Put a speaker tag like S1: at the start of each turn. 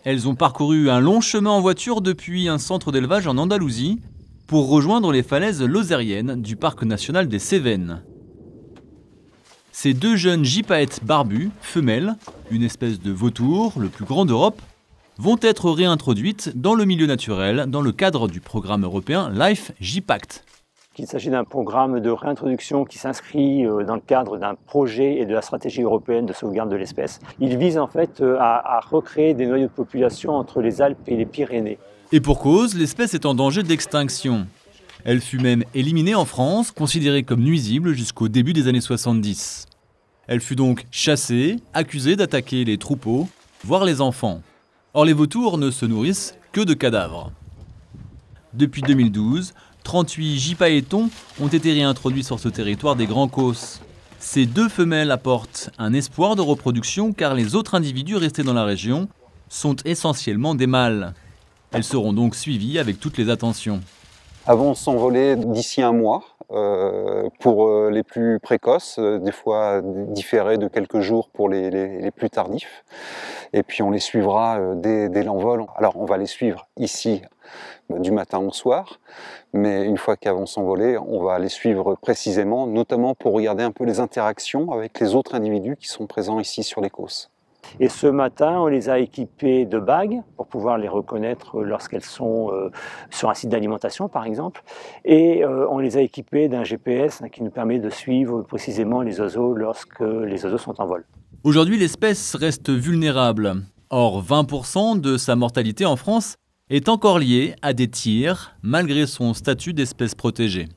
S1: Elles ont parcouru un long chemin en voiture depuis un centre d'élevage en Andalousie pour rejoindre les falaises lozériennes du parc national des Cévennes. Ces deux jeunes gypaètes barbus, femelles, une espèce de vautour, le plus grand d'Europe, vont être réintroduites dans le milieu naturel dans le cadre du programme européen Life JPACT.
S2: Il s'agit d'un programme de réintroduction qui s'inscrit dans le cadre d'un projet et de la stratégie européenne de sauvegarde de l'espèce. Il vise en fait à recréer des noyaux de population entre les Alpes et les Pyrénées.
S1: Et pour cause, l'espèce est en danger d'extinction. Elle fut même éliminée en France, considérée comme nuisible jusqu'au début des années 70. Elle fut donc chassée, accusée d'attaquer les troupeaux, voire les enfants. Or les vautours ne se nourrissent que de cadavres. Depuis 2012, 38 gypaétons ont été réintroduits sur ce territoire des Grands Causses. Ces deux femelles apportent un espoir de reproduction car les autres individus restés dans la région sont essentiellement des mâles. Elles seront donc suivies avec toutes les attentions.
S3: Elles vont s'envoler d'ici un mois pour les plus précoces, des fois différés de quelques jours pour les plus tardifs. Et puis on les suivra dès l'envol. Alors on va les suivre ici du matin au soir, mais une fois qu'elles vont s'envoler, on va les suivre précisément, notamment pour regarder un peu les interactions avec les autres individus qui sont présents ici sur les causses.
S2: Et ce matin, on les a équipées de bagues pour pouvoir les reconnaître lorsqu'elles sont sur un site d'alimentation, par exemple. Et on les a équipées d'un GPS qui nous permet de suivre précisément les oiseaux lorsque les oiseaux sont en vol.
S1: Aujourd'hui, l'espèce reste vulnérable. Or, 20% de sa mortalité en France est encore liée à des tirs, malgré son statut d'espèce protégée.